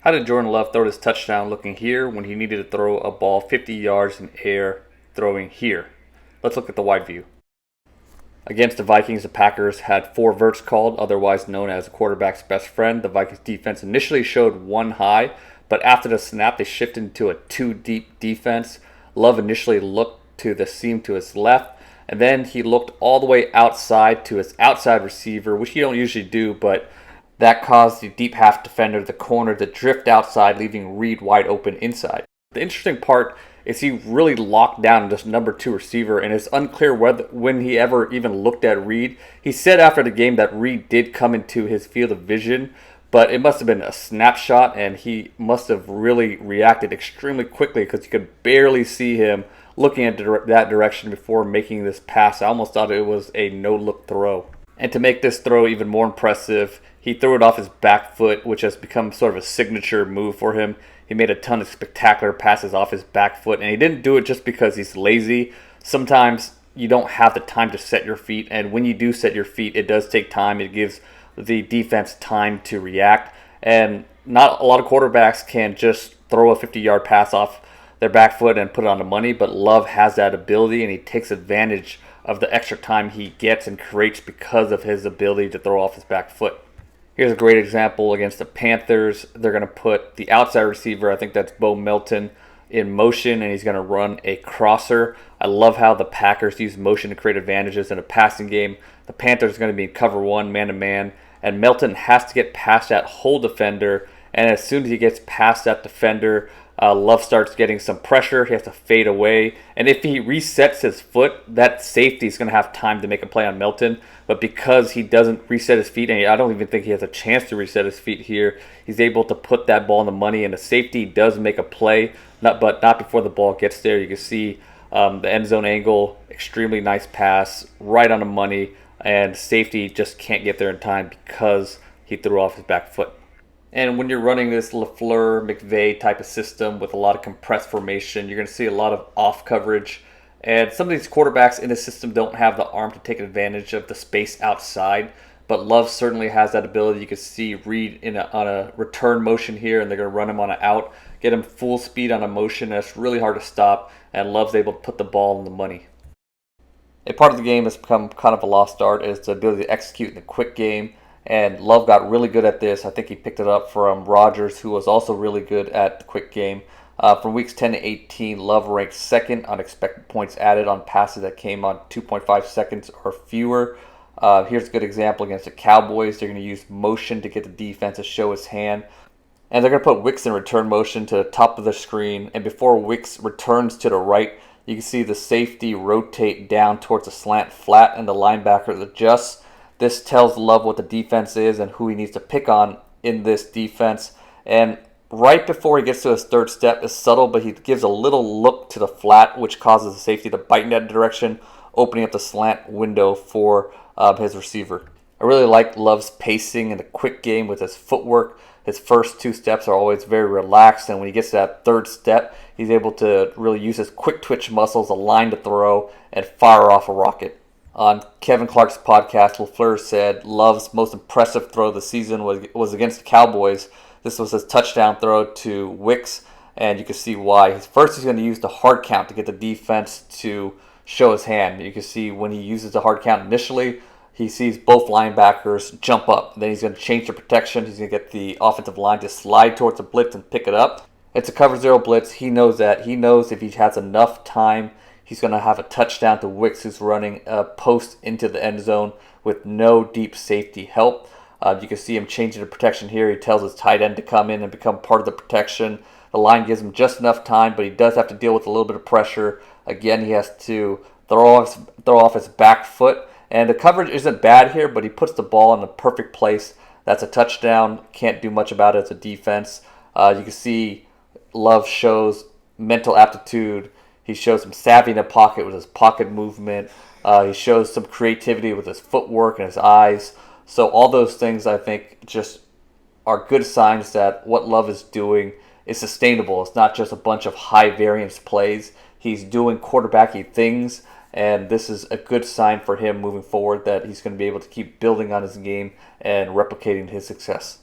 How did Jordan Love throw his touchdown looking here when he needed to throw a ball 50 yards in air throwing here? Let's look at the wide view. Against the Vikings, the Packers had 4 verts called, otherwise known as the quarterback's best friend. The Vikings defense initially showed 1 high, but after the snap, they shifted into a 2 deep defense. Love initially looked to the seam to his left, and then he looked all the way outside to his outside receiver, which you don't usually do, but that caused the deep half defender, the corner, to drift outside, leaving Reed wide open inside. The interesting part is he really locked down this number 2 receiver, and it's unclear when he ever even looked at Reed. He said after the game that Reed did come into his field of vision, but it must have been a snapshot, and he must have really reacted extremely quickly because you could barely see him looking at that direction before making this pass. I almost thought it was a no-look throw. And to make this throw even more impressive, he threw it off his back foot, which has become sort of a signature move for him. He made a ton of spectacular passes off his back foot, and he didn't do it just because he's lazy. Sometimes you don't have the time to set your feet, and when you do set your feet, it does take time. It gives the defense time to react, and not a lot of quarterbacks can just throw a 50-yard pass off their back foot and put it on the money, but Love has that ability, and he takes advantage of the extra time he gets and creates because of his ability to throw off his back foot. Here's a great example against the Panthers. They're going to put the outside receiver, I think that's Bo Melton, in motion, and he's going to run a crosser. I love how the Packers use motion to create advantages in a passing game. The Panthers are going to be in cover 1, man-to-man, and Melton has to get past that whole defender, and as soon as he gets past that defender, Love starts getting some pressure. He has to fade away. And if he resets his foot, that safety is going to have time to make a play on Melton. But because he doesn't reset his feet, and I don't even think he has a chance to reset his feet here, he's able to put that ball in the money. And the safety does make a play, but not before the ball gets there. You can see the end zone angle, extremely nice pass, right on the money. And safety just can't get there in time because he threw off his back foot. And when you're running this LaFleur-McVay type of system with a lot of compressed formation, you're going to see a lot of off coverage. And some of these quarterbacks in the system don't have the arm to take advantage of the space outside. But Love certainly has that ability. You can see Reed on a return motion here, and they're going to run him on an out, get him full speed on a motion that's really hard to stop, and Love's able to put the ball in the money. A part of the game has become kind of a lost art is the ability to execute in the quick game. And Love got really good at this. I think he picked it up from Rodgers, who was also really good at the quick game. From weeks 10 to 18, Love ranked 2nd on expected points added on passes that came on 2.5 seconds or fewer. Here's a good example against the Cowboys. They're going to use motion to get the defense to show his hand. And they're going to put Wicks in return motion to the top of the screen. And before Wicks returns to the right, you can see the safety rotate down towards the slant flat, and the linebacker adjusts. This tells Love what the defense is and who he needs to pick on in this defense. And right before he gets to his 3rd step, it's subtle, but he gives a little look to the flat, which causes the safety to bite in that direction, opening up the slant window for his receiver. I really like Love's pacing in the quick game with his footwork. His first 2 steps are always very relaxed, and when he gets to that 3rd step, he's able to really use his quick twitch muscles, align to throw, and fire off a rocket. On Kevin Clark's podcast, LaFleur said Love's most impressive throw of the season was against the Cowboys. This was his touchdown throw to Wicks, and you can see why. First, he's going to use the hard count to get the defense to show his hand. You can see when he uses the hard count initially, he sees both linebackers jump up. Then he's going to change the protection. He's going to get the offensive line to slide towards the blitz and pick it up. It's a cover 0 blitz. He knows that. He knows if he has enough time, he's going to have a touchdown to Wicks, who's running a post into the end zone with no deep safety help. You can see him changing the protection here. He tells his tight end to come in and become part of the protection. The line gives him just enough time, but he does have to deal with a little bit of pressure. Again, he has to throw off his back foot. And the coverage isn't bad here, but he puts the ball in the perfect place. That's a touchdown. Can't do much about it as a defense. You can see Love shows mental aptitude. He shows some savvy in the pocket with his pocket movement. He shows some creativity with his footwork and his eyes. So all those things, I think, just are good signs that what Love is doing is sustainable. It's not just a bunch of high variance plays. He's doing quarterbacky things, and this is a good sign for him moving forward that he's going to be able to keep building on his game and replicating his success.